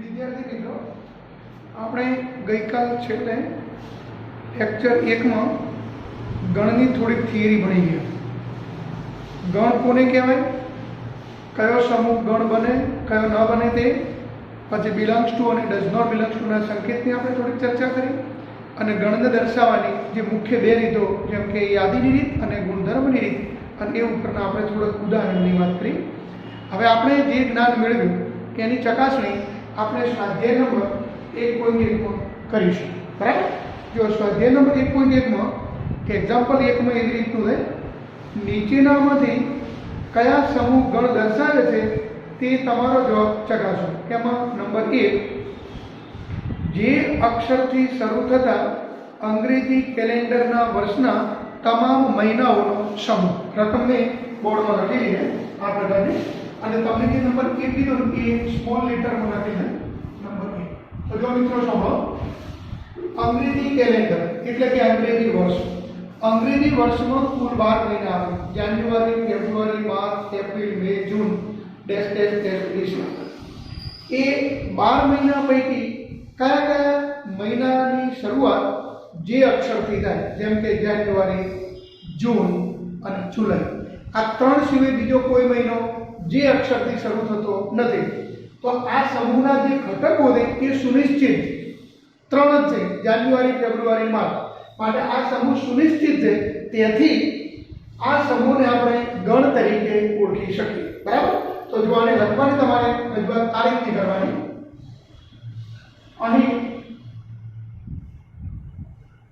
વિદ્યાર્થી મિત્રો, આપણે ગઈકાલ છેલ્લે લેક્ચર 1માં ગણની થોડીક થિયરી ભણી ગયા. ગણ કોને કહેવાય, કયો સમૂહ ગણ બને, કયો ન બને તે, પછી બિલોંગ્સ ટુ અને ડઝ નોટ બિલોંગ્સ ટુના સંકેતની આપણે થોડીક ચર્ચા કરી, અને ગણને દર્શાવવાની જે મુખ્ય બે રીતો જેમ કે યાદીની રીત અને ગુણધર્મની રીત, અને એ ઉપરના આપણે થોડુંક ઉદાહરણની વાત કરી. હવે આપણે જે જ્ઞાન મેળવ્યું કે એની ચકાસણી આપણે સ્વાધ્યાય નંબર 1.1માં કરીશું. બરાબર? જો સ્વાધ્યાય નંબર 1.1માં કે એક્ઝામ્પલ 1માં એવી રીતનું છે, નીચેનામાંથી કયા સમૂહ ગણ દર્શાવે છે તે તમારો જવાબ ચકાસો. એમાં નંબર 1, જે અક્ષરથી શરૂ થતા અંગ્રેજી કેલેન્ડરના વર્ષના તમામ મહિનાઓનો સમૂહ. રકમ મેં બોર્ડમાં લખેલી છે આ પ્રકારની, અને તમને જે નંબર 1 કીધો એ સ્મોલ લેટરમાં લખેલું નંબર 1. તો જો મિત્રો સાંભળો, અંગ્રેજી કેલેન્ડર એટલે કે અંગ્રેજી વર્ષ. અંગ્રેજી વર્ષમાં કુલ 12 મહિના આવે: જાન્યુઆરી, ફેબ્રુઆરી, માર્ચ, એપ્રિલ, મે, જૂન, ડેશ ડેશ ડેશ ડિસેમ્બર. એ 12 મહિના પૈકી કયા કયા મહિનાની શરૂઆત જે અક્ષરથી થાય, જેમ કે જાન્યુઆરી, જૂન અને જુલાઈ, આ ત્રણ સિવાય બીજો કોઈ મહિનો જે અક્ષરથી શરૂ થતો નથી. તો આ સમૂહના જે ઘટકો છે એ સુનિશ્ચિત ત્રણ જ છે: જાન્યુઆરી, ફેબ્રુઆરી, માર્ચ. માટે આ સમૂહ સુનિશ્ચિત છે, તેથી આ સમૂહને આપણે ગણ તરીકે ઓળખી શકીએ. બરાબર? તો જો આને લખવાની તમારે રજૂઆત આ રીતની કરવાની. અહીં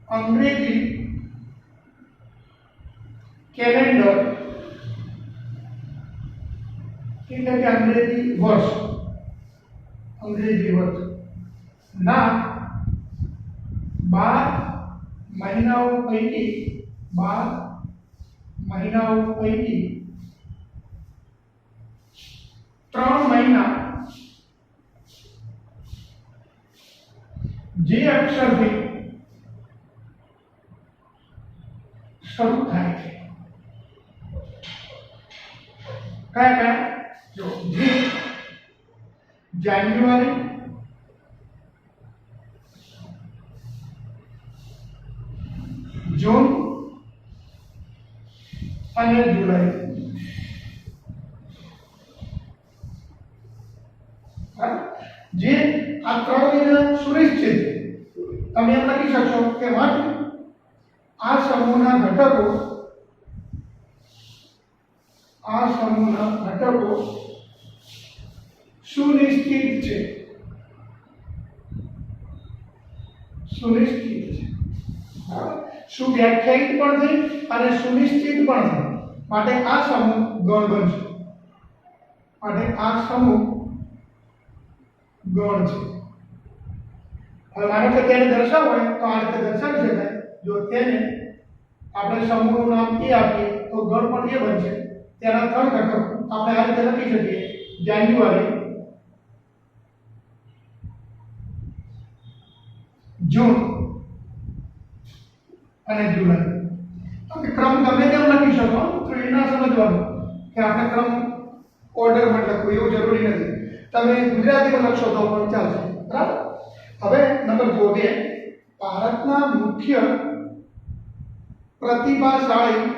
અંગ્રેજી કેલેન્ડર એટલે કે અંગ્રેજી વર્ષ ના 12 મહિનાઓ પૈકી 3 મહિના જે અક્ષરથી શરૂ થાય છે. કયા કયા? જો જે જાન્યુઆરી, જૂન અને જુલાઈ. જે આ 3 મહિના સુનિશ્ચિત, તમે એમ લખી શકશો કે માટે આ સમૂહના ઘટકો સુનિશ્ચિત છે. સુવ્યાખ્યાયિત પણ છે અને સુનિશ્ચિત પણ છે. માટે આ સમૂહ ગણ બનશે. ગણ છે. હવે માનો કે તેને દર્શાવવું હોય તો આ રીતે દર્શાવી શકાય. જો તેને આપણે સમૂહનું નામ એ આપીએ તો ગણ પણ એ બનશે. તેના 3 ઘટકો આપણે આ રીતે લખી શકીએ: જાન્યુઆરી, જૂન અને જુલાઈ. તમે ક્રમ ગમે તેમ લખી શકો, તો એ ના સમજવાનું કે આપણે ક્રમ ઓર્ડરમાં લખવું એવું જરૂરી નથી. તમે ગુજરાતીમાં લખશો તો પણ ચાલશે. બરાબર? હવે નંબર 2, ભારતના મુખ્ય પ્રતિભાશાળી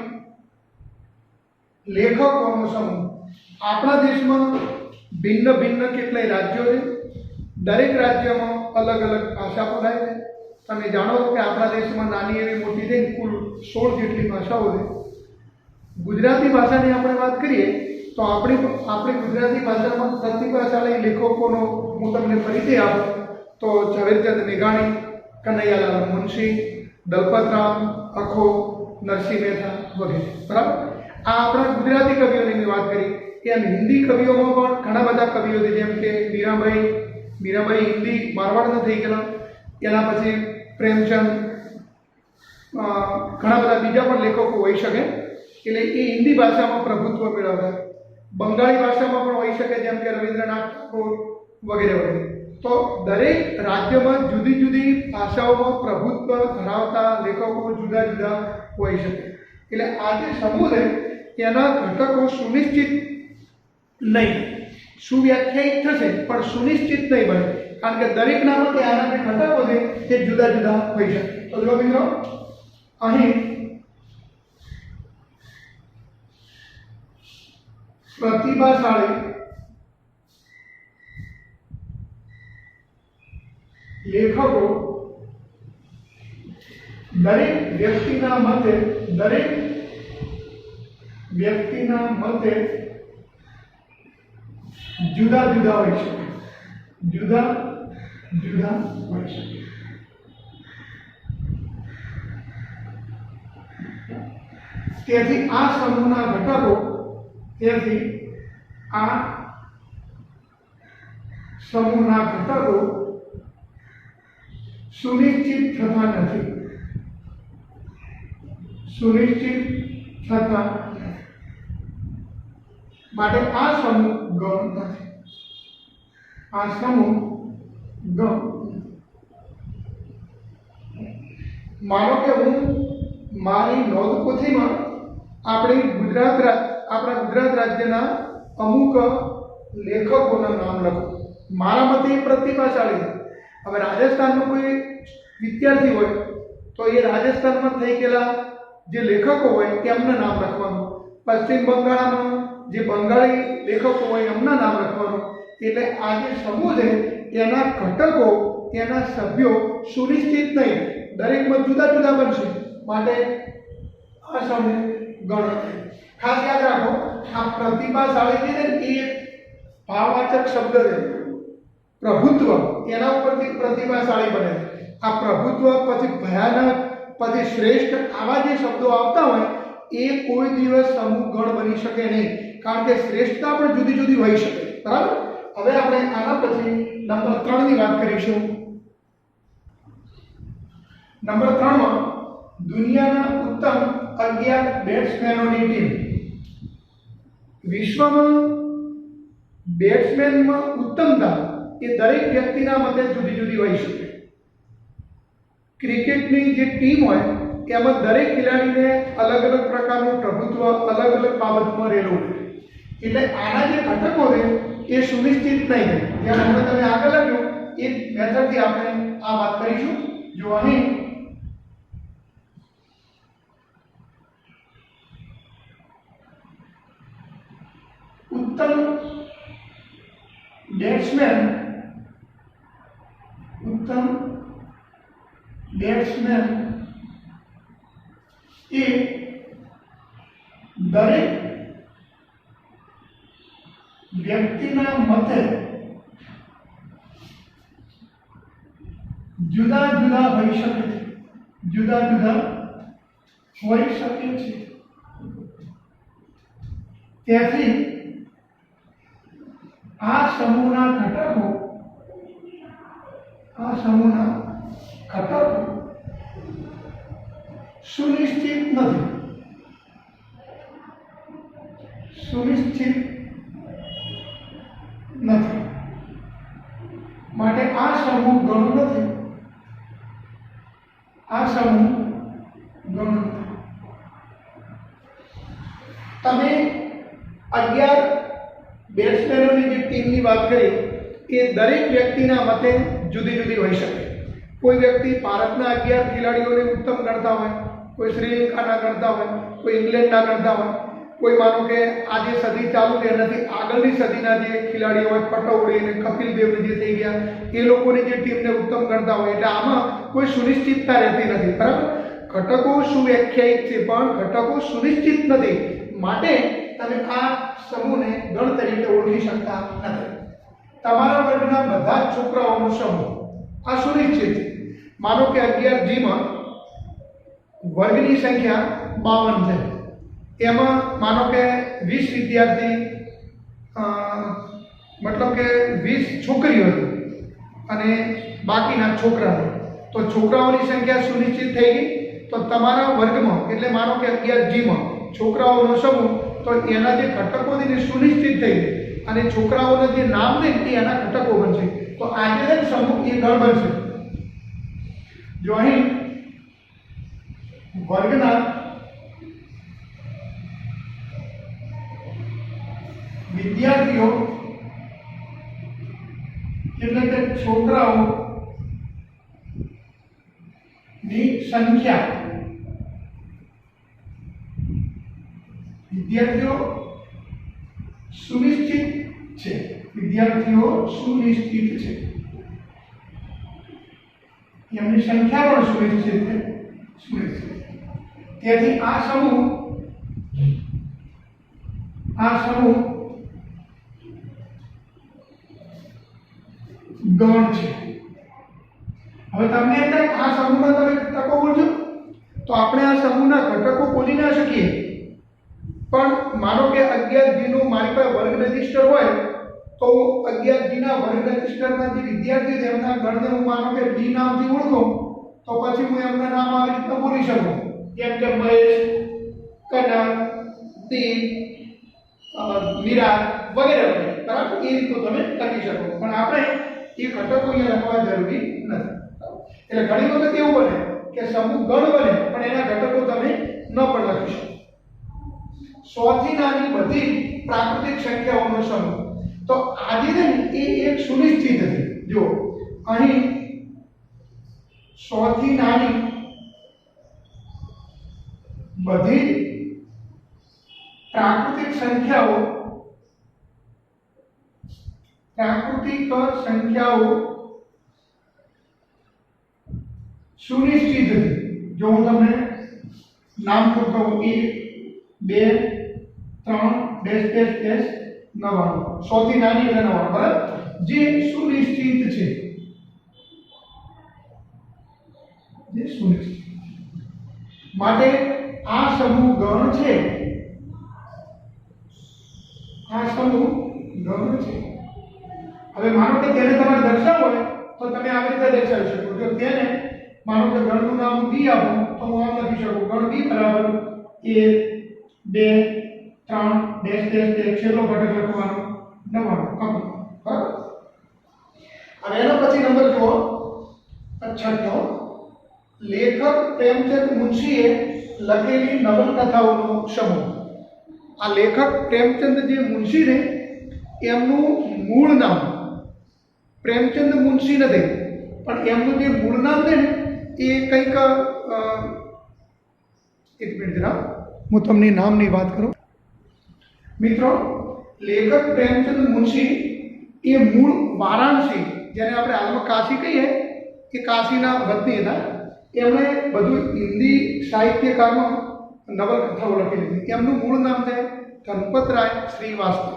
લેખકોનો સમૂહ. આપણા દેશમાં ભિન્ન કેટલાય રાજ્યો છે. દરેક રાજ્યમાં અલગ અલગ ભાષા બોલાય છે. તમે જાણો કે આપણા દેશમાં નાની એવી મોટી છે કુલ 16 જેટલી ભાષાઓ છે. ગુજરાતી ભાષાની આપણે વાત કરીએ તો આપણી ગુજરાતી ભાષામાં પ્રતિભાશાળી લેખકોનો હું તમને પરિચય આપું તો ઝવેરચંદ મેઘાણી, કનૈયાલાલ મુનશી, દલપતરામ, અખો, નરસિંહ મહેતા વગેરે. બરાબર? આ આપણા ગુજરાતી કવિઓની વાત કરી. એમ હિન્દી કવિઓમાં પણ ઘણા બધા કવિઓ છે, જેમ કે મીરાબાઈ હિન્દી મારવાડના થઈ ગયેલા. એના પછી પ્રેમચંદ, ઘણા બધા બીજા પણ લેખકો હોઈ શકે. એટલે એ હિન્દી ભાષામાં પ્રભુત્વ મેળવતા. બંગાળી ભાષામાં પણ હોઈ શકે, જેમ કે રવિન્દ્રનાથ ટાગોર વગેરે વગેરે. તો દરેક રાજ્યમાં જુદી જુદી ભાષાઓમાં પ્રભુત્વ ધરાવતા લેખકો જુદા જુદા હોઈ શકે. એટલે આ જે સમૂહ છે તેના ઘટકો સુનિશ્ચિત નહીં, સુવ્યાખ્યાયિત થશે પણ સુનિશ્ચિત નહીં બને. કારણ કે દરેકનામાં કે આના જે ઘટકો છે તે જુદા જુદા હોઈ શકે. તો જો મિત્રો અહીં પ્રતિભાશાળી લેખકો દરેક વ્યક્તિના મતે જુદા જુદા હોઈ શકે. જુદા જુદા હોઈ શકે. તેથી આ સમૂહના ઘટકો સુનિશ્ચિત થતા નથી. માટે આ સમૂહ ગણ નથી. માનો કે હું મારી નોંધપોથીમાં આપણા ગુજરાત રાજ્યના અમુક લેખકોના નામ લખું. મારા મતે એ પ્રતિભાશાળી છે. હવે રાજસ્થાનનો કોઈ વિદ્યાર્થી હોય તો એ રાજસ્થાનમાં થઈ ગયેલા જે લેખકો હોય એમના નામ લખવાનું. પશ્ચિમ બંગાળમાં જે બંગાળી લેખકો હોય એમના નામ લખવાનું. એટલે આ જે સમૂહ છે એના ઘટકો, એના સભ્યો સુનિશ્ચિત નહીં, દરેકમાં જુદા જુદા બનશે. માટે આ સમૂહ ગણ. ખાસ યાદ રાખો, આ પ્રતિભાશાળી છે ને એ ભાવવાચક શબ્દ છે. પ્રભુત્વ એના ઉપરથી પ્રતિભાશાળી બને. આ પ્રભુત્વ પછી ભયાનક પછી શ્રેષ્ઠ આવા જે શબ્દો આવતા હોય એ કોઈ દિવસ સમૂહ ગણ બની શકે નહીં, કારણ કે શ્રેષ્ઠતા પણ જુદી જુદી હોઈ શકે. બરાબર. હવે આપણે આના પછી નંબર 3 ની વાત કરીશું. નંબર 3 માં દુનિયાના ઉત્તમ 11 બેટ્સમેનોની ટીમ. વિશ્વમાં બેટ્સમેનમાં ઉત્તમતા એ દરેક વ્યક્તિના મતે જુદી જુદી હોઈ શકે. ક્રિકેટની જે ટીમ હોય એમાં દરેક ખેલાડીને અલગ અલગ પ્રકારનું પ્રભુત્વ અલગ અલગ બાબતમાં રહેલું હોય. એટલે આના જે ઘટકો છે એ સુનિશ્ચિત નહીં રહે. જેમ હમણાં તમે આગળ લખ્યું એ મેથડથી આપણે આ વાત કરીશું. જો અહીં ઉત્તમ બેટ્સમેન એ દરેક વ્યક્તિના મતે જુદા જુદા હોઈ શકે છે. તેથી આ સમૂહના ઘટકો સુનિશ્ચિત નથી. માટે આ સમૂહ ગણ નથી. તમે 11 બેટ્સમેનોની જે ટીમની વાત કરી એ દરેક વ્યક્તિના મતે જુદી જુદી હોઈ શકે. કોઈ વ્યક્તિ ભારતના 11 ખેલાડીઓને ઉત્તમ ગણતા હોય, કોઈ શ્રીલંકાના ગણતા હોય, કોઈ ઇંગ્લેન્ડના ગણતા હોય, કોઈ માનો કે આ જે સદી ચાલુ છે એનાથી આગળની સદીના જે ખેલાડીઓ હોય, પટૌડી અને કપિલ દેવ જે થઈ ગયા એ લોકોની જે ટીમને ઉત્તમ ગણતા હોય. એટલે આમાં કોઈ સુનિશ્ચિતતા રહેતી નથી. બરાબર. ઘટકો સુવ્યાખ્યાયિત છે પણ ઘટકો સુનિશ્ચિત નથી. માટે તમે આ સમૂહને ગણ તરીકે ઓળખી શકતા નથી. તમારા વર્ગના બધા જ છોકરાઓનો સમૂહ આ સુનિશ્ચિત છે. માનો કે 11G માં વર્ગની સંખ્યા 52 છે. એમાં માનો કે 20 વિદ્યાર્થી મતલબ કે 20 છોકરીઓ છે અને બાકીના છોકરા છે. તો છોકરાઓની સંખ્યા સુનિશ્ચિત થઈ ગઈ. તો તમારા વર્ગમાં એટલે માનો કે 11G માં છોકરાઓનો સમૂહ, તો એના જે ઘટકો છે એ સુનિશ્ચિત થઈ ગઈ અને છોકરાઓના જે નામ છે એ એના ઘટકો બનશે. તો આજે જે સમૂહ એ ગણ બનશે. જો અહીં વર્ગના વિદ્યાર્થીઓ એટલે કે છોકરાઓ ની સંખ્યા વિદ્યાર્થીઓ સુનિશ્ચિત છે, વિદ્યાર્થીઓ સુનિશ્ચિત છે, એમની સંખ્યા પણ સુનિશ્ચિત છે, સુનિશ્ચિત. તેથી આ સમૂહ ગણ છે. હવે તમને એમ આ સમૂહના તમે ઘટકો બોલજો તો આપણે આ સમૂહના ઘટકો બોલી ના શકીએ, પણ માનો કે 11G નું મારી પાસે વર્ગ રજિસ્ટર હોય તો 11G ના વર્ગ રજિસ્ટરના જે વિદ્યાર્થી છે એમના ગણને હું માનો કે D નામથી ઓળખું તો પછી હું એમના નામ આવી રીતે બોલી શકું, જેમ કે મહેશ, કનક, દીપ, મીરા વગેરે વગેરે. બરાબર? એ રીતે તમે લખી શકો, પણ આપણે એ ઘટકો અહીંયા લખવા જરૂરી નથી. એટલે ઘણી વખત એવું બને કે સમૂહ ગણ બને પણ એના ઘટકો તમે ન પણ લખી શકો. 100 થી નાની બધી પ્રાકૃતિક સંખ્યાઓનો સમૂહ. તો આજે છે ને એ એક સુનિશ્ચિત છે. જો અહીં 100 થી નાની બધી પ્રાકૃતિક સંખ્યાઓ સુનિશ્ચિત છે. જો હું તમને નામ કહું 1 2 3 ડેશ ડેશ ડેશ 99, 100 થી નાની એટલે 99, બરાબર? જે સુનિશ્ચિત છે, જે સુનિશ્ચિત. માટે આ સમૂહ ગણ છે, આ સમૂહ ગણ છે. હવે માનો કે તેને તમારે દર્શાવવો હોય તો તમે આવી રીતે દર્શાવી શકો. જો તેને માનો કે ગણનું નામ B આપો તો હું આમ લખી શકું, ગણ B બરાબર 1 2 3 ડેશ ડેશ ડેશ છેલ્લો ઘટક લખવાનો 99. બરાબર? અને એનો પછી નંબર જુઓ 6. લેખક પ્રેમચંદ મુનશીએ લખેલી નવલકથાઓનો સમૂહ. આ લેખક પ્રેમચંદ જે મુનશી ને એમનું મૂળ નામ પ્રેમચંદ મુનશી નથી, પણ એમનું જે મૂળ નામ છે ને એ કંઈક એક મિનિટ જરા હું તમને નામની વાત કરું. મિત્રો, લેખક પ્રેમચંદ મુનશી એ મૂળ વારાણસી, જેને આપણે હાલમાં કાશી કહીએ, એ કાશીના વતની હતા. એમણે બધું હિન્દી સાહિત્યકારમાં નવલકથાઓ લખેલી. એમનું મૂળ નામ છે ગણપતરાય શ્રીવાસ્તવ.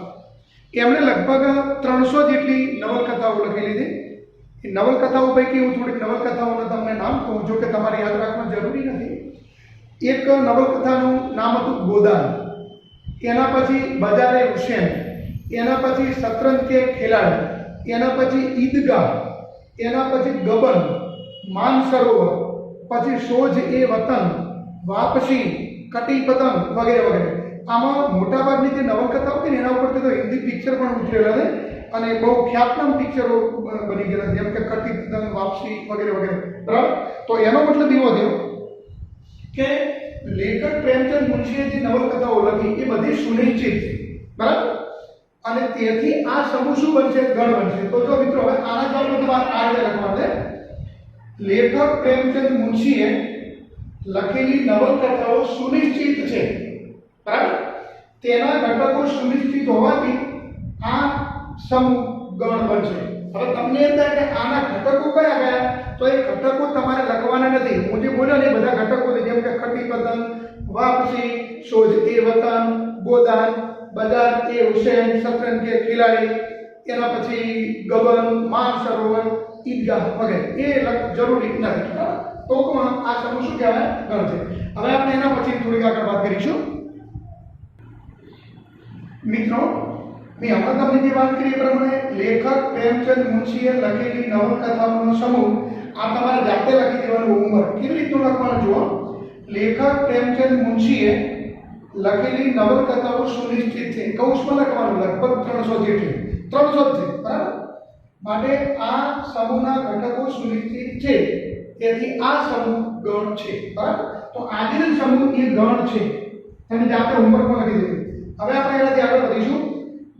એમણે લગભગ 300 જેટલી નવલકથાઓ લખેલી છે. એ નવલકથાઓ પૈકી હું થોડીક નવલકથાઓના તમને નામ કહું, જો કે તમારે યાદ રાખવા જરૂરી નથી. એક નવલકથાનું નામ હતું ગોદાન, એના પછી બજારે હુસેન, એના પછી શતરંજ કે ખેલાડી, એના પછી ઈદગાહ, એના પછી ગબન, માનસરોવર, પછી સોજ એ વતન, વાપસી, કટી પતંગ વગેરે વગેરે. આમાં મોટાભાગની જે નવલકથાઓ છે ને એના ઉપરથી તો હિન્દી પિક્ચર પણ ઉતરેલા છે અને બહુ ખ્યાતનામ પિક્ચરો બની ગયેલા, જેમ કે કટી પતંગ, વાપસી વગેરે વગેરે. બરાબર? તો એનો મતલબ એવો થયો કે લેખક પ્રેમચંદ મુનશીએ જે નવલકથાઓ લખી એ બધી સુનિશ્ચિત છે. બરાબર? અને તેથી આ સમૂહ શું બનશે? ગણ બનશે. તો જો મિત્રો હવે આના જવાબ બધું આ રીતે લખવા છે. લેખક પ્રેમચંદ મુનશીએ લખેલી નવલકથાઓ સુનિશ્ચિત છે. બરાબર? તેના ઘટકો સુનિશ્ચિત હોવાથી આ સમૂહ ગણ બનશે. હવે તમને એમ થાય કે આના ઘટકો કયા કયા, તો એ ઘટકો તમારે લખવાના નથી. હું જે બોલ્યો ને એ બધા ઘટકો છે, જેમ કે ખટી પતંગ, વાપસી, સોજ એ વતન, ગોદાન, બજાર એ હુસેન, શતરંજ કે ખિલાડી, એના પછી ગબન, માનસરોવર, ઈદગાહ વગેરે. એ જરૂરી નથી. ટૂંકમાં આ સમૂહ શું કહેવાય? ગણ છે. હવે આપણે એના પછી થોડીક આગળ વાત કરીશું. મિત્રો, મેં હમણાં તમને જે વાત કરી એ પ્રમાણે લેખક પ્રેમચંદ મુનશીએ લખેલી નવલકથાઓનો સમૂહ આ તમારે જાતે લખી દેવાનું હોમવર્ક. કેવી રીતનું લખવાનું જુઓ. લેખક પ્રેમચંદ મુનશીએ લખેલી નવલકથાઓ સુનિશ્ચિત છે. કૌંસમાં લખવાનું, લગભગ 300 જેટલી. 300 છે. બરાબર? માટે આ સમૂહના ઘટકો સુનિશ્ચિત છે, તેથી આ સમૂહ ગણ છે. બરાબર? તો આજનો સમૂહ એ ગણ છે. તમે જાતે હોમવર્કમાં લખી દેજો. હવે આપણે એનાથી આગળ વધીશું.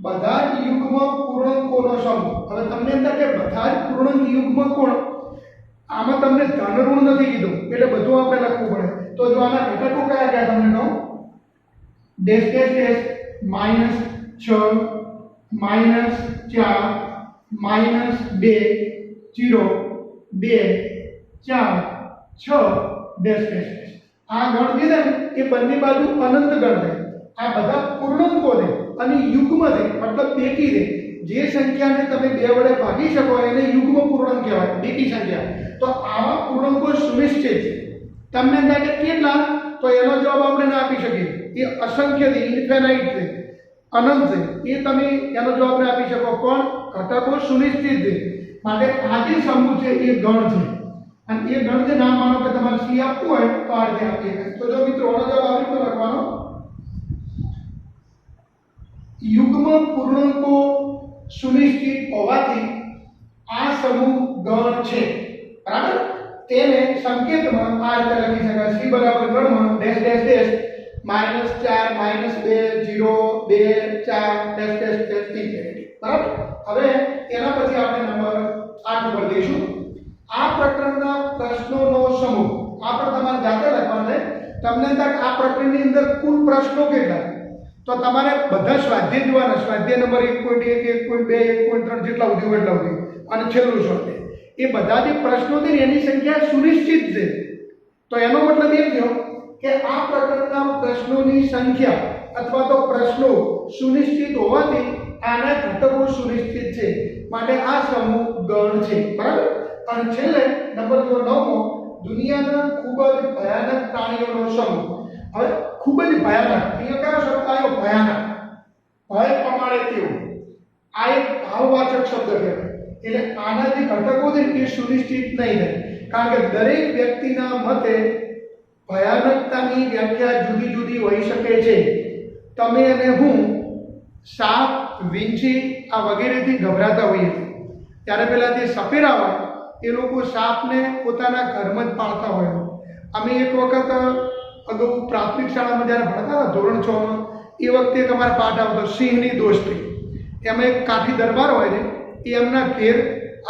બધા જ યુગ્મ પૂર્ણાંકોનો સમૂહ. હવે તમને એમ થાય કે બધા જ પૂર્ણાંક યુગ્મ કોણ, આમાં તમને ધન ઋણ નથી કીધું એટલે બધું આપણે લખવું પડે. તો જો આના ઘટકો કયા કયા તમને કહું, dash dash dash -6 -4 -2 0 2 4 6 dash dash dash. આ ગણ જે છે ને એ બંને બાજુ અનંત ગણ છે. આ બધા પૂર્ણાંકો છે અને યુગ્મ છે, મતલબ બેકી છે. જે સંખ્યાને તમે 2 વડે ભાગી શકો એને યુગ્મ પૂર્ણાંક કહેવાય, બેકી સંખ્યા. તો આવા પૂર્ણાંકો સુનિશ્ચિત છે. તમને થાય કે કેટલા, તો એનો જવાબ આપણે ના આપી શકીએ. એ અસંખ્ય છે, ઇન્ફિનાઇટ છે, અનંત છે. એ તમે એનો જવાબ ના આપી શકો, પણ ઘટકો સુનિશ્ચિત છે. માટે આ જે સમૂહ છે એ ગણ છે અને એ ગણ જે નામ માનો કે તમારે સી આપવું હોય તો આ રીતે આપીએ. તો જો મિત્રો આનો જવાબ આવી રીતે લખવાનો, યુગ્મ પૂર્ણાંકો સુનિશ્ચિત હોવાથી આ સમૂહ ગણ છે. બરાબર? તેને સંકેતમાં આ રીતે લખી શકાય, c બરાબર ગણમાં dash dash dash -4 -2 0 2 4 dash dash dash infinity. બરાબર? હવે એના પછી આપણે નંબર 8 ઉપર જઈશું. આ પ્રકરણના પ્રશ્નોનો સમૂહ આપણે તમારે જાતે લખવાનો છે. તમને તક આ પ્રકરણની અંદર કુલ પ્રશ્નો કેટલા, તો તમારે બધા સ્વાધ્યાય જોવાના. સ્વાધ્યાય નંબર 1.1 1.2 1.3 જેટલા સુધી હોય એટલા સુધી, અને છેલ્લું સ્વાધ્યાય. એ બધા જે પ્રશ્નો છે એની સંખ્યા સુનિશ્ચિત છે. તો એનો મતલબ એ થયો કે આ પ્રકરણના પ્રશ્નોની સંખ્યા અથવા તો પ્રશ્નો સુનિશ્ચિત હોવાથી આના ઘટકો સુનિશ્ચિત છે. માટે આ સમૂહ ગણ છે. બરાબર? અને છેલ્લે નંબર 9મો, દુનિયાના ખૂબ જ ભયાનક પ્રાણીઓનો સમૂહ. હવે ખૂબ જ ભયાનક, અહીંયા કયો શબ્દ આવ્યો? ભયાનક, ભય પ્રમાણે તેવું. આ એક ભાવવાચક શબ્દ કહેવાય. એટલે આના જે ઘટકો છે એ સુનિશ્ચિત નહીં થાય, કારણ કે દરેક વ્યક્તિના મતે ભયાનકતાની વ્યાખ્યા જુદી જુદી હોઈ શકે છે. તમે અને હું સાપ, વીંછી આ વગેરેથી ગભરાતા હોઈએ ત્યારે પેલા જે સપેરા હોય એ લોકો સાપને પોતાના ઘરમાં જ પાળતા હોય. અમે એક વખત અગાઉ પ્રાથમિક શાળામાં જ્યારે ભણતા હતા ધોરણ 6માં, એ વખતે એક અમારા પાઠ આવતો સિંહની દોસ્તી. એમાં એક કાઠી દરબાર હોય છે, એ એમના ઘેર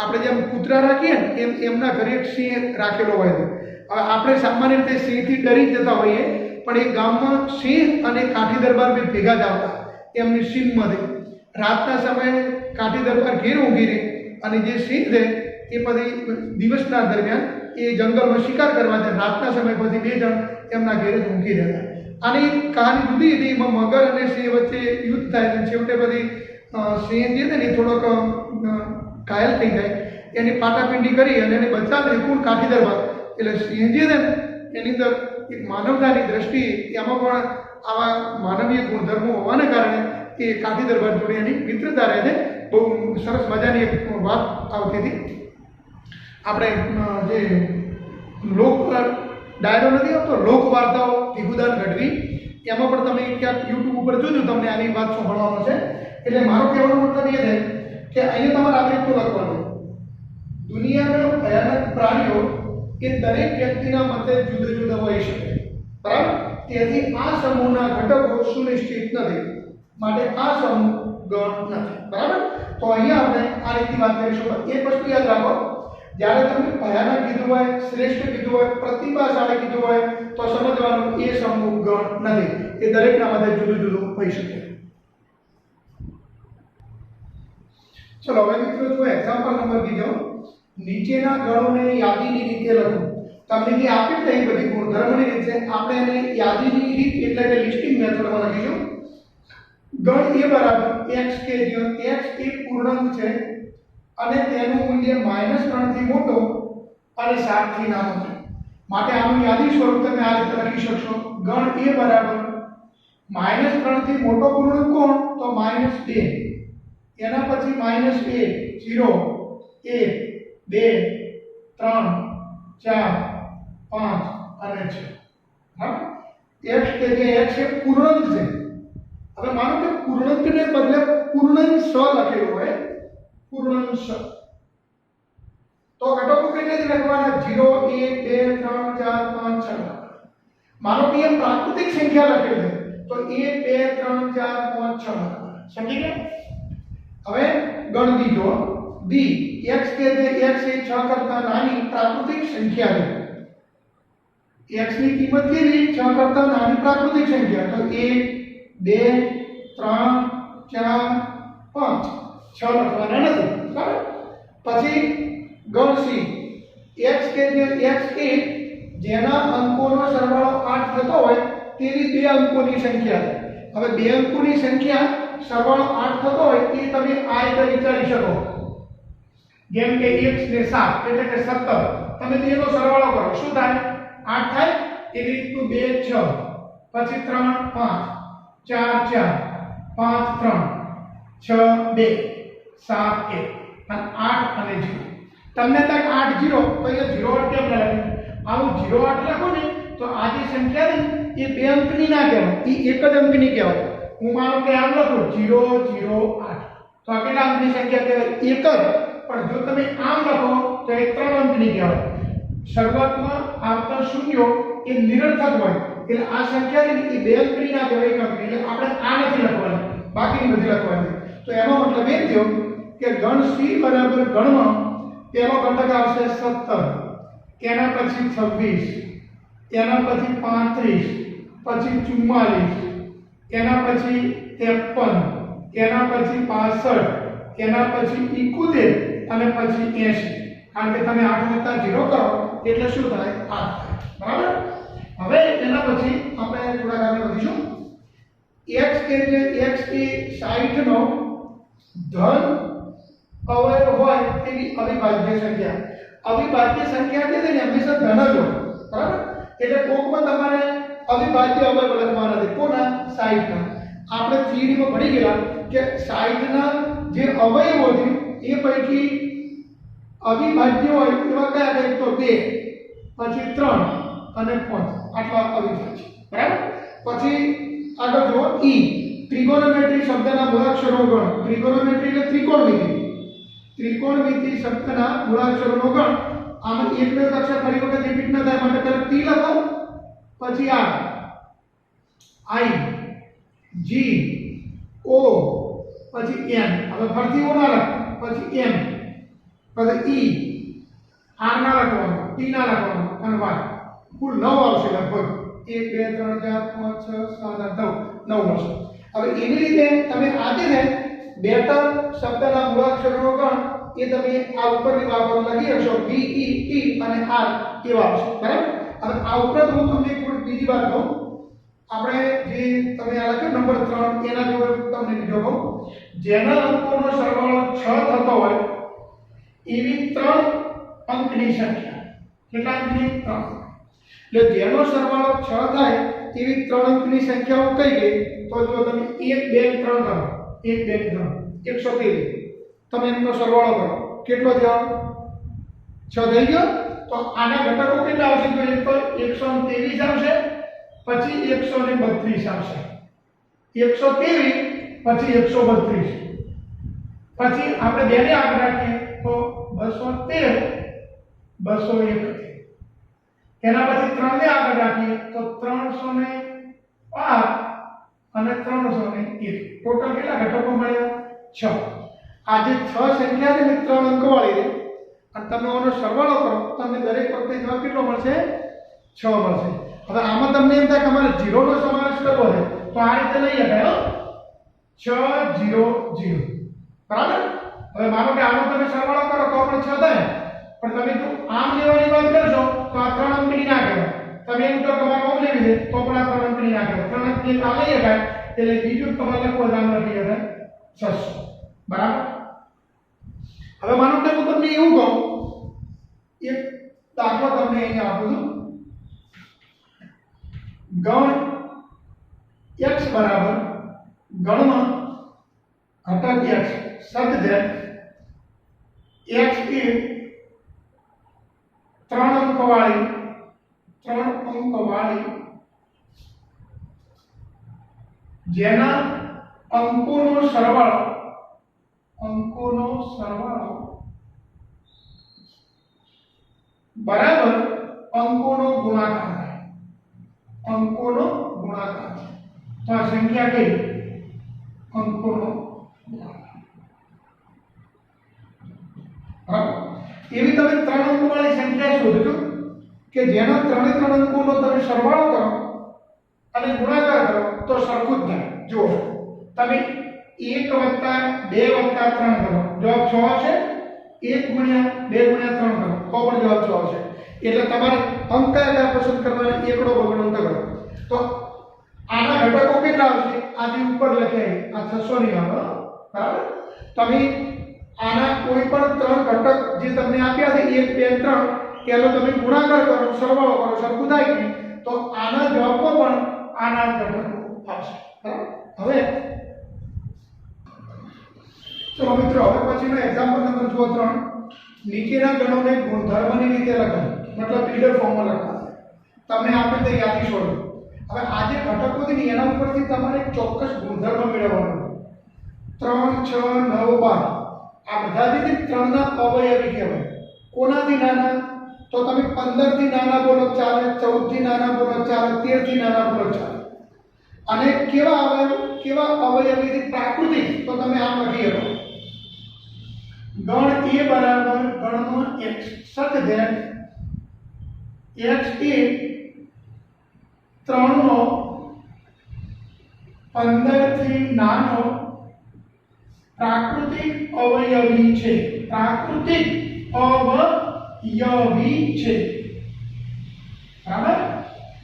આપણે જેમ કૂતરા રાખીએ ને એમ એમના ઘરે એક સિંહ રાખેલો હોય છે. હવે આપણે સામાન્ય રીતે સિંહથી ડરી જતા હોઈએ, પણ એ ગામમાં સિંહ અને કાઠી દરબાર બે ભેગા જ આવતા એમની સીમમાંથી. રાતના સમયે કાઠી દરબાર ઘેર ઊંઘી રહે અને જે સિંહ છે એ પછી દિવસના દરમિયાન એ જંગલમાં શિકાર કરવા જાય. રાતના સમય પછી બે જણ એમના ઘેરે જ ઊંઘી રહેતા. આની કહાની જુદી હતી. એમાં મગર અને સિંહ વચ્ચે યુદ્ધ થાય છે. છેવટે પછી સિંહ જે છે ને એ થોડોક ઘાયલ થઈ જાય, એની પાટાપિંડી કરી અને એને બચાવી કોણ? કાઠી દરબાર. એટલે સિંહ જે છે ને એની અંદર એક માનવતાની દ્રષ્ટિ, એમાં પણ આવા માનવીય ગુણધર્મો હોવાને કારણે એ કાઠી દરબાર જોડે એની મિત્રતા રહે છે. બહુ સરસ મજાની એક વાત આવતી હતી. આપણે જે લોક ડાયરો નથી આવતો, લોક વાર્તાઓ ભીખુદાન ગઢવી, એમાં પણ તમે ક્યાંક યુટ્યુબ ઉપર જોજો, તમને આની વાત સાંભળવા મળશે. એટલે મારો કહેવાનો મતલબ એ છે કે અહીંયા તમારે આવી રીતનું લખવાનું, દુનિયાના ભયાનક પ્રાણીઓ એ દરેક વ્યક્તિના મતે જુદા જુદા હોઈ શકે. બરાબર? તેથી આ સમૂહના ઘટકો સુનિશ્ચિત નથી, માટે આ સમૂહ ગણ નથી. બરાબર? તો અહીંયા આપણે આ રીતની વાત કરીશું. એક વસ્તુ યાદ રાખો, જ્યારે તમે ભયાનક કીધું હોય, શ્રેષ્ઠ કીધું હોય, પ્રતિભાશાળી કીધું હોય તો સમજવાનું એ સમૂહ ગણ નથી. એ દરેકના મતે જુદું જુદું હોઈ શકે. ચલો હવે મિત્રો જો એક્ઝામ્પલ નંબર બીજો, નીચેના ગણોને યાદીની રીતે લખો. તમને જે આપી છે એ બધી ગુણધર્મની રીતે આપણે એને યાદીની રીત એટલે કે લિસ્ટિંગ મેથડમાં લખીશું. ગણ એ બરાબર x કે જ્યાં x એ પૂર્ણાંક છે અને તેનું મૂલ્ય -3 થી મોટો અને 7 થી નાનો છે. માટે આનું યાદી સ્વરૂપ તમે આ રીતે લખી શકશો. ગણ એ બરાબર -3 થી મોટો પૂર્ણાંક કોણ? તો -2. એના પછી -1 0 1 2 3 4 5 અને 6. હા, x કે જે x એ પૂર્ણાંક છે. હવે માનો કે પૂર્ણાંકને બદલે પૂર્ણાંક સ લખેલું હોય, પૂર્ણાંક સ, તો ઘટકો કેટલા લખવાના? 0 1 2 3 4 5 6. માનો કે એ પ્રાકૃતિક સંખ્યા લખેલી છે તો 1 2 3 4 5 6 લખવાના. સમજી ગયા? હવે ગણ દીધો. बी x के જે x એ 6 કરતા નાની પ્રાકૃતિક સંખ્યા છે x ની કિંમત કેવી 6 કરતા નાની પ્રાકૃતિક સંખ્યા તો 1 2 3 4 5 6 લખવાના નથી બરાબર પછી ગણ c x કે જે x એ જેના અંકોનો સરવાળો 8 થતો હોય તેવી બે અંકોની સંખ્યા છે હવે બે અંકોની સંખ્યા સરવાળો 8 થતો હોય તે તમે આ રીતે વિચારી શકો જેમ કે x ને 7 એટલે કે 17 તમે તેનો સરવાળો કરો શું થાય 8 થાય 1 2 6 પછી 3 5 4 4 5 3 6 2 7 1 અને 8 અને 0 તમને તક 8 0 તો એ 0 8 કેમ લખ્યું આવું 0 8 લખો ને તો આ જે સંખ્યા છે એ બે અંકની ના કહેવાય એ એક જ અંકની કહેવાય હું માનો કે આમ લખું 0 0 8 તો આ કેટલા અંકની સંખ્યા કહેવાય એક જ પણ જો તમે આમ લખો તો એ ત્રણ અંકની કહેવાય શરૂઆતમાં આવતા શૂન્યો એ નિરર્થક હોય એટલે આ સંખ્યા છે એ બે અંકની ના કહેવાય એક અંકની એટલે આપણે આ નથી લખવાની બાકીની બધી લખવાની તો એનો મતલબ એ થયો કે ગણ c બરાબર ગણમાં પહેલો ઘટક આવશે 17 એના પછી 26 એના પછી 35 પછી 44 એના પછી 53 એના પછી 65 એના પછી 71 અને પછી 80 કારણ કે તમે 8 + 0 કરો એટલે શું થાય 8 થાય બરાબર હવે એના પછી આપણે થોડા આગળ વધીશું x કે જે x એ 60 નો ધન અવયવ હોય તેવી અવિભાજ્ય સંખ્યા છે ને હંમેશા ધન જ હોય બરાબર એટલે કોકમાં તમારે અવિભાજ્ય અવયવ લખવાના છે કોના 60 ના આપણે થિયરીમાં ભણી ગયા કે 60 ના જે અવયવો છે એ પૈકી અવિભાજ્ય હોય એવા કયા છે તો 2 પછી 3 અને 5 આટલા અવિભાજ્ય બરાબર પછી આગળ જુઓ ઈ ત્રિકોણમિતિ શબ્દના મૂળાક્ષરો ગણ ત્રિકોણમિતિ એટલે ત્રિકોણમિતિ શબ્દના મૂળાક્ષરોનો ગણ આમાં એક બે અક્ષર ફરી વખત રિપીટ ન થાય માટે પહેલા ટી લખો પછી આ આઈ જી ઓ પછી એન હવે ફરીથી ઓ ના લખો પછી એમ પછી ઈ આર ના લખવાનું ટી ના લખવાનું અને વાય કુલ 9 આવશે લગભગ 1 2 3 4 5 6 7 8 9 આવશે હવે એની રીતે તમે આજે ને બેટર શબ્દના મૂળાક્ષરોનો ગણ એ તમે આ ઉપરની બાબત લખી હશો બી ઈ ટી અને આર એવા આવશે બરાબર હવે આ ઉપરાંત હું તમને થોડી બીજી વાત કહું આપણે જે તમે આ લખ્યો નંબર 3 એના જોડે તમને બીજો કહું જેના અંકોનો સરવાળો 6 થતો હોય એવી 3 અંકની સંખ્યા કેટલા અંકની 3 એટલે જેનો સરવાળો 6 થાય એવી 3 અંકની સંખ્યાઓ કઈ ગઈ તો જો તમે 1 2 3 કરો 1 2 3 113 તમે એમનો સરવાળો કરો કેટલો થયો 6 થઈ ગયો તો આના ઘટકો કેટલા આવશે જોઈએ તો 123 આવશે પછી 132 આવશે 123 પછી 132 પછી આપણે બેને આગળ રાખીએ તો 213 271 એના પછી 3 ને આગળ રાખીએ તો 305 અને 301 ટોટલ કેટલા ઘટકો મળ્યા 6 આ જે 6 સંખ્યા છે ને 3 અંક વાળી છે અને તમે આનો સરવાળો કરો તમને દરેક વખતે જવાબ કેટલો મળશે 6 મળશે હવે આમાં તમને એમ થાય કે અમારે 0 નો સમાવેશ કરવો છે તો આ રીતે લઈ શકાય 6 0 0 બરાબર હવે માનો કે આનો તમે સરવાળો કરો તો પણ 6 થાય પણ તમે જો આમ લેવાની વાત કરશો તો આ 3 અંકની ના કહેવાય તમે એમ કહો કે અમારે આમ લેવી છે તો પણ આ 3 અંકની ના કહેવાય 3 અંકની આ લઈ શકાય એટલે બીજું તમારે લખવું આમ લખી શકાય 600 બરાબર હવે માનો કે હું તમને એવું કહું એક દાખલો તમને અહીંયા આપું છું ગણ x બરાબર ગણમાં ઘટક x શબ્દ x એ 3 અંક વાળી જેના અંકોનો સરવાળો બરાબર અંકોનો ગુણાકાર તો આ સંખ્યા કઈ અંકોનો ગુણાકાર બરાબર એવી તમે 3 અંકવાળી સંખ્યા શોધજો કે જેના 3 અંકોનો તમે સરવાળો કરો અને ગુણાકાર કરો તો સરખું જ થાય. જો તમે 1 + 2 + 3 કરો જવાબ 6 આવશે. 1 × 2 × 3 કરો તો પણ જવાબ 6 આવશે. એટલે તમારે અંક કયા પસંદ કરવાના એકડો બગડો અંક કરો. તો આના ઘટકો કેટલા આવશે? આ જે ઉપર લખ્યા આ 600 ની આવે. બરાબર તમે આના કોઈ પણ 3 ઘટક જે તમને આપ્યા છે 1 2 3 એનો તમે ગુણાકાર કરો સરવાળો કરો સરખું થાય કે તો આના જવાબમાં પણ આના ઘટકો આવશે. બરાબર હવે ચલો મિત્રો હવે પછીનો એક્ઝામ્પલ નંબર જુઓ 3. નીચેના ગણોને ગુણધર્મની રીતે લખાય મતલબ બિલ્ડર ફોર્મમાં લખાય. તમને આપણે તે યાદી છોડો. હવે આ જે ઘટકો છે ને એના ઉપરથી તમારે ચોક્કસ ગુણધર્મ મેળવવાનો. 3 6 9 12 આ બધા જે 3 ના અવયવી કહેવાય. કોનાથી નાના? તો તમે 15 થી નાના બોલો ચાલે, 14 થી નાના બોલો ચાલે, 13 થી નાના બોલો ચાલે. અને કેવા અવયવીથી પ્રાકૃતિક તો તમે આમ લખી શકો. ગણ a બરાબર ગણમાં x such that x એ 3 નો 15 થી નાનો પ્રાકૃતિક અવયવી છે. પ્રાકૃતિક અવયવી છે. બરાબર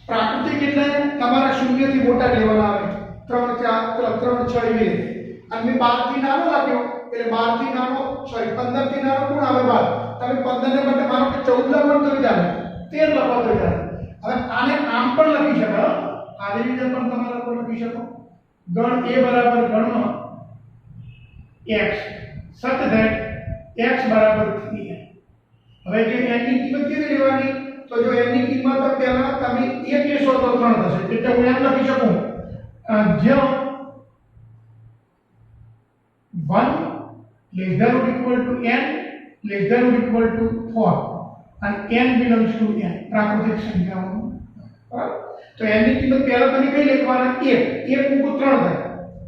પ્રાકૃતિક એટલે તમારા 0 થી મોટા લેવાના આવે. 3 4 3 6 એવી રીતે. અને મેં 12 થી નાનો લખ્યો એટલે 12 થી નાનો 15 થી નાનો કોણ આવે? 12. તમે 15 ને બદલે માનો કે 14 લખો તો ચાલે, 13 લખો તો ચાલે. હવે આને આમ પણ લખી શકો. આવી રીતે પણ તમે લખી શકો. ગણ a બરાબર ગણમાં x such that x બરાબર 3. હવે જે n ની કિંમત કેવી લેવાની? તો જો n ની કિંમત પહેલા તમે 1 લેશો તો 3 થશે. એટલે હું એમ લખી શકું જ્યાં 1 less than or equal to n less than or equal to 4 and n belongs to n પ્રાકૃતિક સંખ્યાઓ. બરાબર તો n ની કિંમત પહેલા તમે કઈ લખવાના? 1 મૂકો 3 થાય,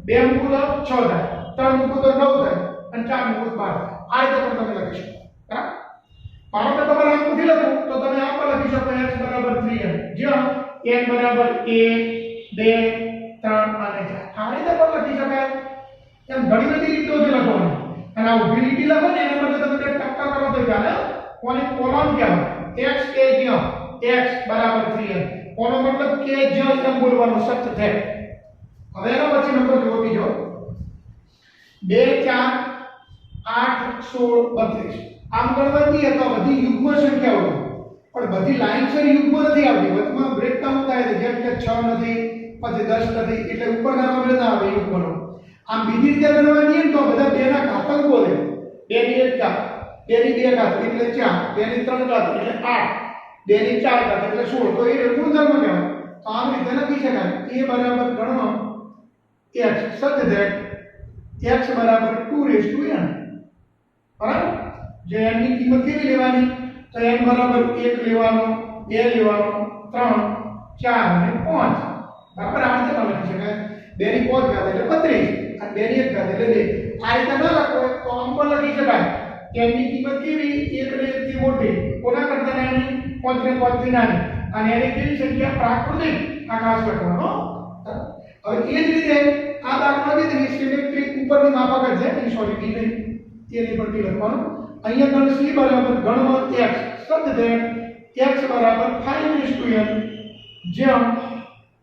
2 મૂકો તો 6 થાય, 3 મૂકો તો 9 થાય અને 4 મૂકો તો 12 થાય. આ રીતે પણ તમે લખી શકો. બરાબર માનો કે તમારે આમ નથી લખવું તો તમે આમ પણ લખી શકો x બરાબર 3n જ્યાં n બરાબર 1 2 3 અને 4. આ રીતે પણ લખી શકાય. એમ ઘણી બધી રીતો છે લખવાની. અને આ ઊભી લીટી લખો ને એના બદલે તમે ટક્કા કરો તો ચાલે. કોને કોલમ કહેવાય? x કે જ્યાં x બરાબર 3n કોનો મતલબ કે જ્યાં એમ બોલવાનું સત્ય છે. હવે એનો પછી નંબર જુઓ બીજો 2 4 8 16 32. આમ ગણવા જઈએ તો બધી યુગ્મ સંખ્યાઓ પણ બધી લાઈનસર યુગ્મ નથી આવતી. વચમાં બ્રેકડાઉન થાય છે જેમ કે 6 નથી પછી 10 નથી એટલે ઉપરના નંબર ના આવે યુગ્મનો. આમ બીજી રીતે ગણવા જઈએ તો બધા 2 ના ઘાતક બોલે. 2 ની 1 ઘાત, 2 ની 2 ઘાત એટલે 4, 2 ની 3 ઘાત એટલે 8, 2 ની 4 ઘાત એટલે 16. તો એ ગુણધર્મ કહેવાય. તો આમ રીતે લખી શકાય a બરાબર ગણમાં x such that x બરાબર 2n. બરાબર જે n ની કિંમત કેવી લેવાની? તો n બરાબર 1 લેવાનો, 2 લેવાનો, 3 4 અને 5. બરાબર આ રીતે પણ લખી શકાય. 2 ની 5 ઘાત એટલે 32 અને 2 ની 1 ઘાત એટલે 2. આ રીતે ન લખો તો આમ પણ લખી શકાય. n ની કિંમત કેવી? 1 ને 1 થી મોટી, કોના કરતા નાની? 5 ને 5 થી નાની. અને એની કેવી સંખ્યા? પ્રાકૃતિક. આ ખાસ લખવાનો. હવે એ જ રીતે આ દાખલા દીધેલી સિમેટ્રિક ઉપરની માપાક છે એની સોરી ડી નહીં એની પર ડી લખવાનું. અહીંયા ગણ c બરાબર ગણમાં x such that x બરાબર 5n જ્યાં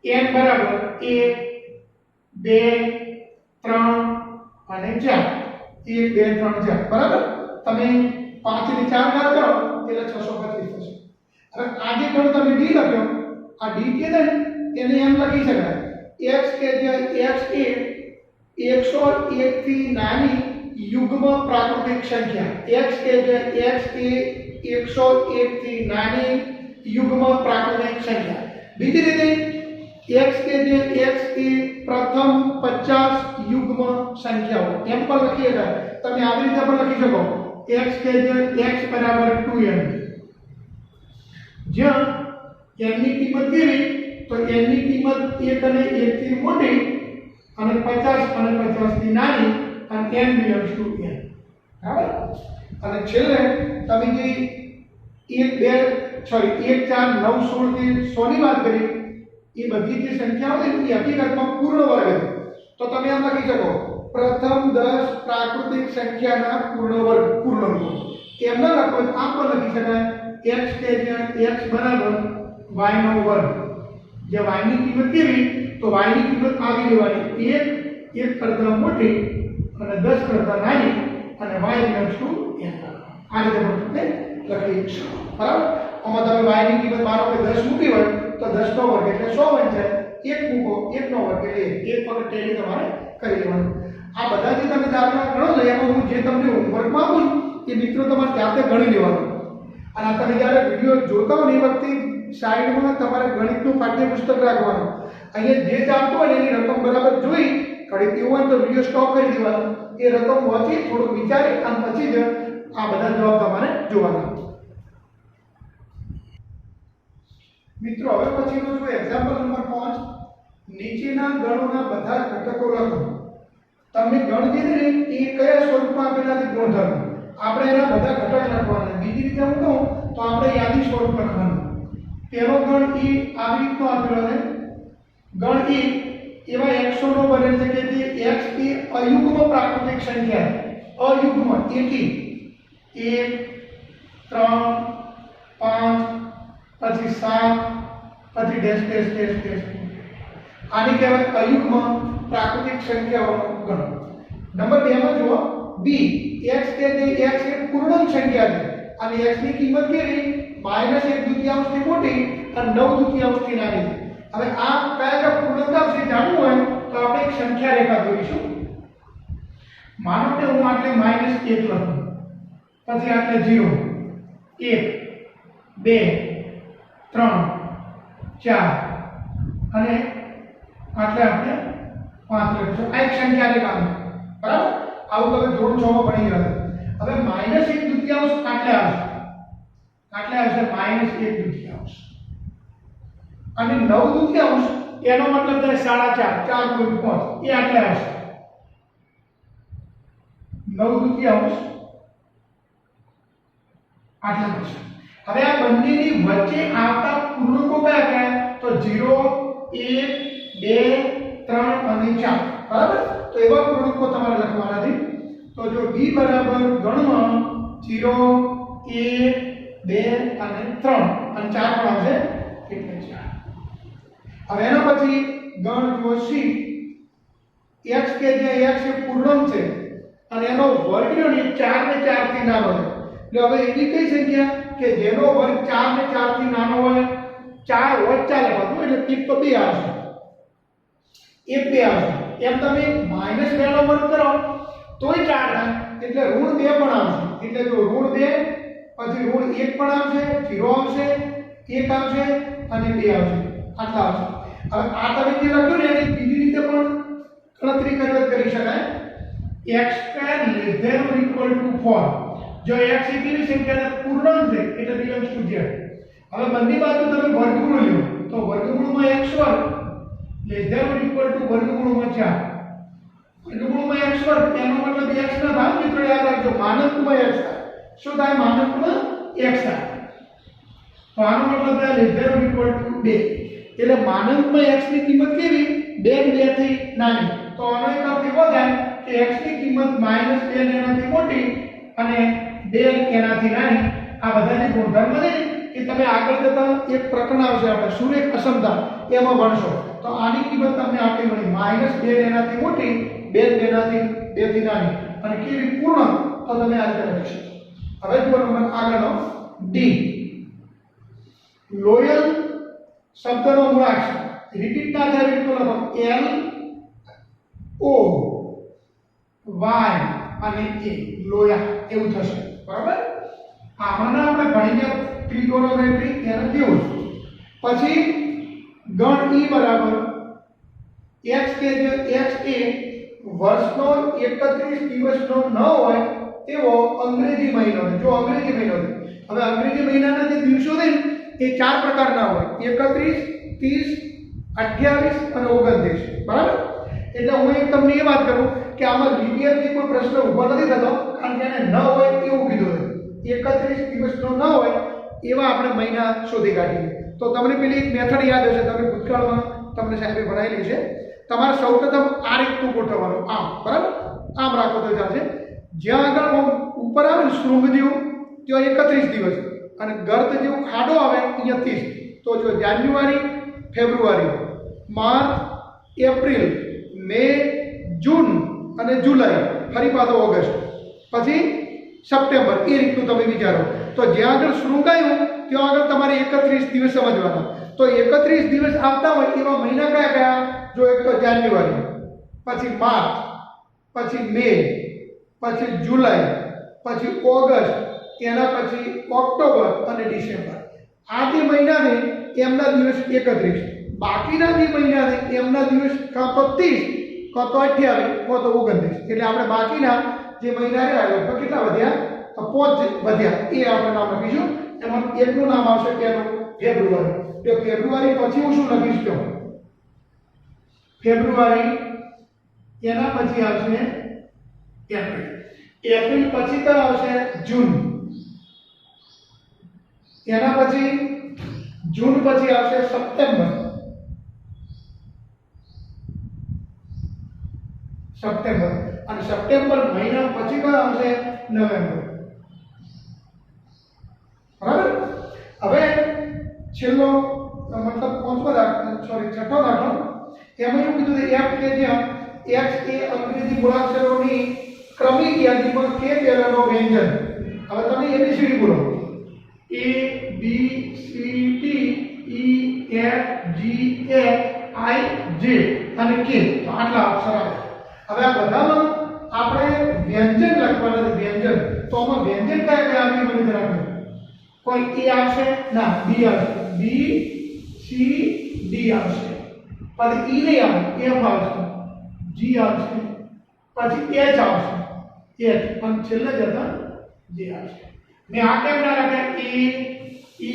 n બરાબર 1 2 3 અને 4. 1 2 3 4. બરાબર તમે 5 ની 4 ઘાત કરો એટલે 625 થશે. હવે આ જે ગણ તમે d લખ્યો આ d કે ને એને એમ લખી શકાય x કે જે x એ 101 થી નાની યુગ્મ પ્રાકૃતિક સંખ્યા. x કે જે x એ 101 થી નાની યુગ્મ પ્રાકૃતિક સંખ્યા. બીજી રીતે x કે જે x એ પ્રથમ 50 યુગ્મ સંખ્યાઓ એમ પણ લખી શકાય. તમે આવી રીતે પણ લખી શકો x કે જે x બરાબર 2n જ્યાં n ની કિંમત કેવી? તો n ની કિંમત 1 અને 1 થી મોટી અને 50 અને 50 થી નાની અને n belongs to n. બરાબર અને છેલ્લે તમે જે 1 4 9 16 થી 100 ની વાત કરી એ બધી જે સંખ્યાઓ છે એ હકીકતમાં પૂર્ણ વર્ગ છે. તો તમે આમ લખી શકો પ્રથમ 10 પ્રાકૃતિક સંખ્યાના પૂર્ણ વર્ગ પૂર્ણાંકો. એમ ન લખો તો આમ પણ લખી શકાય x કે જ્યાં x બરાબર y નો વર્ગ. જે y ની કિંમત કેવી તો y ની કિંમત આવી લેવાની 1 કરતા મોટી અને 10 કરતા નાની અને y ઇક્વલ્સ ટુ n. આ રીતે પણ તમે લખી શકો. બરાબર. આમાં તમે y ની કિંમત માનો કે 10 મૂકી હોય તો 10 નો વર્ગ એટલે 100 બનશે. 1 મૂકો 1 નો વર્ગ એટલે 1 વખત ટેલી તમારે કરી લેવાનું. આ બધા જે તમે દાખલા ગણો છો એમાં હું જે તમને હોમવર્કમાં આપું એ મિત્રો તમારે જાતે ગણી લેવાનું. અને આ તમે જ્યારે વિડિયો જોતા હો ને એ વખતે સાઈડમાં તમારે ગણિતનું પાઠ્યપુસ્તક રાખવાનું. અહીંયા જે ચાલતું હોય એની રકમ બરાબર જોઈ ઘડીક એવું હોય તો વિડિયો સ્ટોપ કરી દેવાનો. એ રકમ વાંચી થોડું વિચારી અને પછી જ આ બધા જવાબ તમારે જોવાના. મિત્રો હવે પછીનો જો એક્ઝામ્પલ નંબર 5 નીચેના ગણોના બધા ઘટકો લખો. તમને ગણ દીધી ને એ કયા સ્વરૂપમાં આપેલા છે ગુણધર્મ. આપણે એના બધા ઘટક લખવાના. બીજી રીતે હું કહું તો આપણે યાદી સ્વરૂપ લખવાનું. પહેલો ગણ e આવી રીતનો આપેલો છે. ગણ e એવા xo નો બને છે કે જે x એ અયુગ્મ પ્રાકૃતિક સંખ્યા છે. અયુગ્મ એકી 1 3 5 પછી 7 પછી ડેશ ડેશ ડેશ ડેશ. આને કહેવાય અયુગ્મ પ્રાકૃતિક સંખ્યાઓનો ગણ. નંબર 2 માં જુઓ b x કે જે x એ પૂર્ણાંક સંખ્યા છે અને x ની કિંમત કેવી -1/2 થી મોટી અને 9/2 થી નાની છે. હવે આ કયા પૂર્ણાંક આવશે જાણવું હોય તો આપણે એક સંખ્યા રેખા દોરીશું. માનો કે હું આટલે -1 લખું, પછી આટલે 0 1 2 3 4 અને આટલે આપણે 5 લખીશું. આ એક સંખ્યા રેખા છે. બરાબર. આવું તમે ધોરણ 6 માં ભણી ગયા. હવે -1/2 આટલે આવશે. આટલે આવશે -1/2 અને 9/2 એનો મતલબ થાય 4.5 4.5 એ આટલે આવશે 9/2 આટલે આવશે. હવે આ બંનેની વચ્ચે આવતા પૂર્ણાંકો કયા કયા તો 0 1 2 3 અને 4. બરાબર. તો એવા પૂર્ણાંકો તમારે લખવાના છે. તો જો b બરાબર ગણમાં 0 1 2 અને 3 અને 4 પણ આવશે એટલે 4. હવે એના પછી ગણ જો c x કે જે x એ પૂર્ણાંક છે અને એનો વર્ગ લ્યો ને 4 ને 4 થી નાનો છે. એટલે હવે એવી કઈ સંખ્યા કે જેનો વર્ગ 4 ને 4 થી નાનો હોય 4 વચ્ચે ચાલે બધું એટલે ટીપ તો 2 આવશે. એ 2 આવશે. એમ તમે -2 નો વર્ગ કરો તોય 4 થાય એટલે ઋણ 2 પણ આવશે. એટલે જો ઋણ 2 પછી ઋણ 1 પણ આવશે 0 આવશે 1 આવશે અને 2 આવશે. આટલા આવશે. હવે આ તમે જે લખ્યું ને એની બીજી રીતે પણ ગણતરી કરી શકાય. x² ≤ 4 જો x એ કેવી સંખ્યાને પૂર્ણાંક છે એટલે બિલોંગ્સ ટુ z. હવે બંને બાજુ તમે વર્ગમૂળ લો તો વર્ગમૂળમાં x² ≤ વર્ગમૂળમાં 4. વર્ગમૂળમાં x² એનો મતલબ x ના ભાગ મિત્રો યાદ રાખજો માનકમાં x થાય. શું થાય માનકમાં x થાય. તો આનો મતલબ થાય ≤ 2. એટલે માનકમાં x ની કિંમત કેવી 2 થી નાની. તો આનો એક અર્થ એવો થાય કે x ની કિંમત -2 એનાથી મોટી અને 2 એનાથી નાની. આ બધા જે ગુણધર્મ છે એ તમે આગળ જતા એક પ્રકરણ આવશે આપણે સુરેખ અસમતા એમાં ભણશો. તો આની કિંમત તમને આપી મળી -2 એનાથી મોટી 2 એનાથી 2 થી નાની અને કેવી પૂર્ણાંક તો તમે આ રીતે લખી શકો. હવે જો નંબર આગળનો d લોયલ શબ્દનો મૂળાક્ષર રિપીટ ના થાય એટલું લખો L O Y અને A લોયા એવું થશે. બરાબર. આમાંના આપણે ભણી ગયા ત્રિકોણોમેટ્રી એને કેવું. પછી ગણ E બરાબર x કે જે x એ વર્ષનો 31 દિવસનો ન હોય તેવો અંગ્રેજી મહિનો. જો અંગ્રેજી મહિનો હવે અંગ્રેજી મહિનાના જે દિવસો છે એ 4 પ્રકારના હોય 31 30 28 અને 29. બરાબર. એટલે હું એક તમને એ વાત કરું કે આમાં લીનિયરલી કોઈ પ્રશ્ન ઊભો નથી થતો કારણ કે એને ન હોય એવું કીધું છે. એવા આપણે મહિના શોધી કાઢીએ. તો તમને પેલી એક મેથડ યાદ હશે, તમે ભૂતકાળમાં તમને સાહેબે ભણાવેલી છે. તમારે સૌપ્રથમ આ રીતનું ગોઠવવાનું, આમ બરાબર, આમ રાખો તો ચાલશે. જ્યાં આગળ ઉપર આવે ને શૃંગ જેવું, ત્યાં 31 દિવસ, અને ગર્ત જેવું ખાડો આવે અહીંયા 30. તો જો જાન્યુઆરી, ફેબ્રુઆરી, માર્ચ, એપ્રિલ, મે, જૂન અને જુલાઈ, ફરી પાછો ઓગસ્ટ, પછી સપ્ટેમ્બર. એ રીતનું તમે વિચારો. તો જ્યાં આગળ શૃંગાયું ત્યાં આગળ તમારે 31 દિવસ સમજવાના. તો 31 દિવસ આવતા હોય એવા મહિના કયા કયા? જો એક તો જાન્યુઆરી, પછી માર્ચ, પછી મે, પછી જુલાઈ, પછી ઓગસ્ટ, એના પછી ઓક્ટોબર અને ડિસેમ્બર. આ જે મહિના ને એમના દિવસ 31. બાકીના જે મહિના છે એમના દિવસ કાં તો 30, કાં તો 28, કાં તો 29. એટલે આપણે બાકીના જે મહિના રહ્યા લગભગ કેટલા વધ્યા? 5 વધ્યા. એ આપણે નામ લખીશું. એમાં એકનું નામ આવશે કેનું? ફેબ્રુઆરી. તો ફેબ્રુઆરી પછી હું શું લખીશ? તો ફેબ્રુઆરી, એના પછી આવશે એપ્રિલ. એપ્રિલ પછી કયો આવશે? જૂન. એના પછી જૂન પછી આવશે સપ્ટેમ્બર. અને સપ્ટેમ્બર મહિના પછી કયો આવશે? નવેમ્બર. બરાબર. હવે છેલ્લો મતલબ છઠ્ઠો દાખલો. એમાં એવું કીધું કે એફ કે જ્યાં એક્સ એ અંગ્રેજી મૂળાક્ષરોની ક્રમિક યાદીમાં કે પહેલાનો વ્યંજન. હવે તમે એબીસીડી બોલો. A B C D E F G H I J અને K. તો આટલા અક્ષર આવે. હવે આ બધામાં આપણે વ્યંજન લખવાના છે. વ્યંજન તો આમાં વ્યંજન કયા કયા આવે મને જરા કહો. કોઈ A આવશે? ના, B આવશે. B C D આવશે. પછી E નહીં આવે, F આવશે, G આવશે, પછી H આવશે, H, અને છેલ્લે જતા J આવશે. મેં આ કેમ ના રાખ્યા? A, E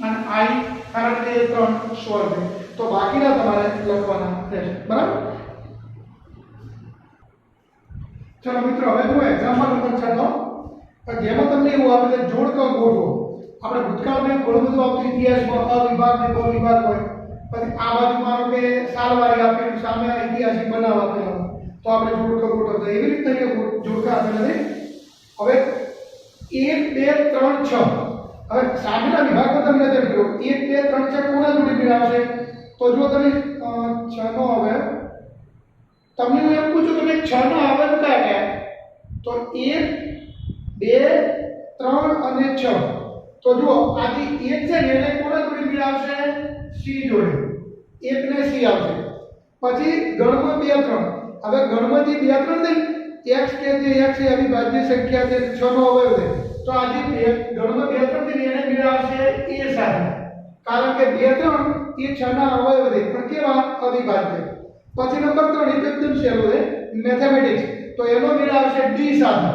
અને I, કારણ કે એ ત્રણ સ્વર છે. તો બાકીના તમારે લખવાના રહેશે. બરાબર. ચલો મિત્રો, હવે હું એક્ઝામ્પલ નંબર 6 જેમાં તમને એવું આપે છે જોડ ક ગોઠવો. આપણે ભૂતકાળમાં ઘણું બધું આપતું ઇતિહાસમાં અ વિભાગ ને બ વિભાગ હોય. પછી આ બાજુ માનો કે સાલવારી આપેલું, સામે ઐતિહાસિક બનાવ આપેલો, તો આપણે જોડ ક ગોઠવતા એવી રીતે જોડકા આપેલા છે. હવે 1 2 3 6. હવે સામેના વિભાગમાં તમે નજર કરો. 1 2 3 6 કોના જોડે મિલાવશે? તો જો તમે 6 નો હવે તમને હું એમ પૂછું કે 6 નો આવર્ત કયા કયા? તો 1 2 3 અને 6. તો જો આ જે 1 છે ને એને કોના જોડે મિલાવશે? C જોડે. 1 ને C આવશે. પછી ગણમાં 2 3. હવે ગણમાં જે 2 3 ને x કે જે x એ અવિભાજ્ય સંખ્યા છે, 6 નો અવયવ છે. તો આ જે ગણમાં 2 3 છે એને મિલાવશે a સાથે, કારણ કે 2 3 એ 6 ના અવયવ છે પણ કેવા? અવિભાજ્ય. પછી નંબર 3 એ એકદમ સહેલો છે, મેથેમેટિક્સ. તો એનો મિલાવશે d સાથે.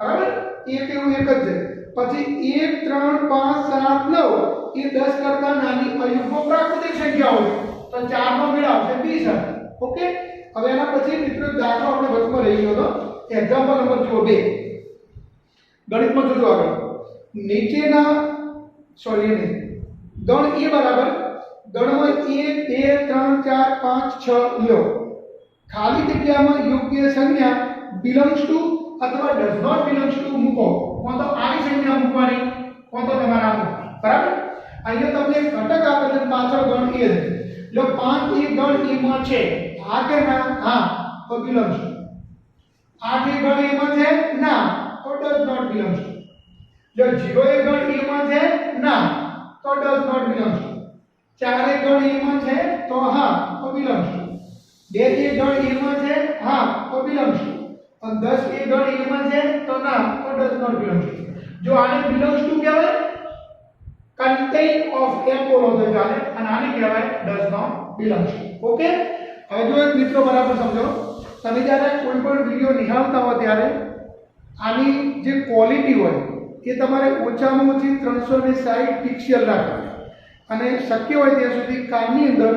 બરાબર. એક એવું એક જ છે. પછી 1 3 5 7 9 એ 10 કરતા નાની અયુગ્મ પ્રાકૃતિક સંખ્યાઓ છે. તો 4 નો મિલાવશે b સાથે. ઓકે. હવે એના પછી મિત્રો દાખલો આપણે વચમાં રહી ગયો હતો. Example number 2. ગણિતમાં જોજો આગળ. નીચેના ગણ એ બરાબર ગણમાં 1 2 3 4 5 6 લ્યો. ખાલી જગ્યામાં યોગ્ય સંજ્ઞા belongs to અથવા does not belongs to મૂકો. કોણ તો આવી સંજ્ઞા મૂકવાની, કોણ તો તમારે આ મૂકવાની. બરાબર. અહીંયા તમને ઘટક આપે છે, પાછળ ગણ એ છે. જો 5 એ ગણ એ માં છે, હા કે ના? હા, તો belongs to. 8 એ ગણ એ માં છે, ના, તો does not belongs to. જો 0 એ ગણ એ માં છે, ના, તો does not belongs to. 4 એ ગણ એ માં છે, તો હા, તો belongs to. 2 એ ગણ એ માં છે, હા, તો belongs to. અને 10 એ ગણ એ માં છે, તો ના, તો does not belongs to. જો આને belongs to કહેવાય content of a બોલો તો ચાલે, અને આને કહેવાય does not belongs to. Okay. હવે જો એક મિત્રો બરાબર સમજો. તમે જ્યારે કોઈ પણ વિડિયો નિહાળતા હો ત્યારે આની જે ક્વોલિટી હોય એ તમારે ઓછામાં ઓછી 360 પિક્સેલ રાખવાની, અને શક્ય હોય ત્યાં સુધી કાનની અંદર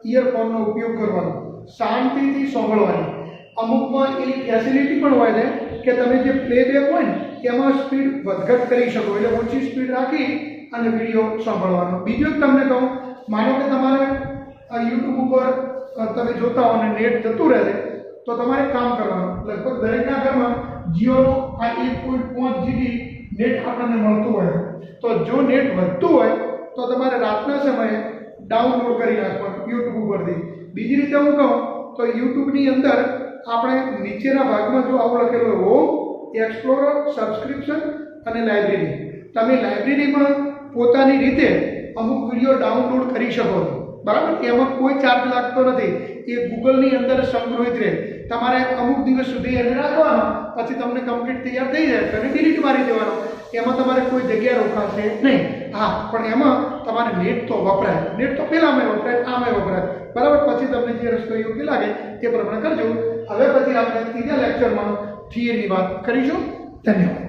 ઇયરફોનનો ઉપયોગ કરવાનો, શાંતિથી સાંભળવાની. અમુકમાં એવી ફેસિલિટી પણ હોય છે કે તમે જે પ્લેબેક હોય ને એમાં સ્પીડ વધઘટ કરી શકો, એટલે ઓછી સ્પીડ રાખી અને વિડીયો સાંભળવાનો. બીજું એક તમને કહું, માનો કે તમારે યુટ્યુબ ઉપર તમે જોતા હો અને નેટ જતું રહે તો તમારે કામ કરવાનું. લગભગ દરેકના ઘરમાં જીઓનો આ 1.5 GB નેટ આપણને મળતું હોય, તો જો નેટ વધતું હોય તો તમારે રાતના સમયે ડાઉનલોડ કરી નાખવાનું યુટ્યુબ ઉપરથી. બીજી રીતે હું કહું તો યુટ્યુબની અંદર આપણે નીચેના ભાગમાં જો આવું લખેલું હોય હોમ, એક્સપ્લોરર, સબસ્ક્રિપ્શન અને લાઇબ્રેરી, તમે લાઇબ્રેરીમાં પોતાની રીતે અમુક વિડીયો ડાઉનલોડ કરી શકો છો, બરાબર. એમાં કોઈ ચાર્જ લાગતો નથી, એ ગૂગલની અંદર સંગ્રહિત રહે. તમારે અમુક દિવસ સુધી એને રાખવાનો, પછી તમને કમ્પ્લીટ તૈયાર થઈ જાય અને ડિલીટ મારી દેવાનો. એમાં તમારે કોઈ જગ્યા રોકાશે નહીં. હા, પણ એમાં તમારે નેટ તો વપરાય, નેટ તો પહેલાંમાં વપરાય, આમાં વપરાય, બરાબર. પછી તમને જે રસ્તો યોગ્ય લાગે એ પ્રમાણે કરજો. હવે પછી આપણે ત્રીજા લેક્ચરમાં થિયરીની વાત કરીશું. ધન્યવાદ.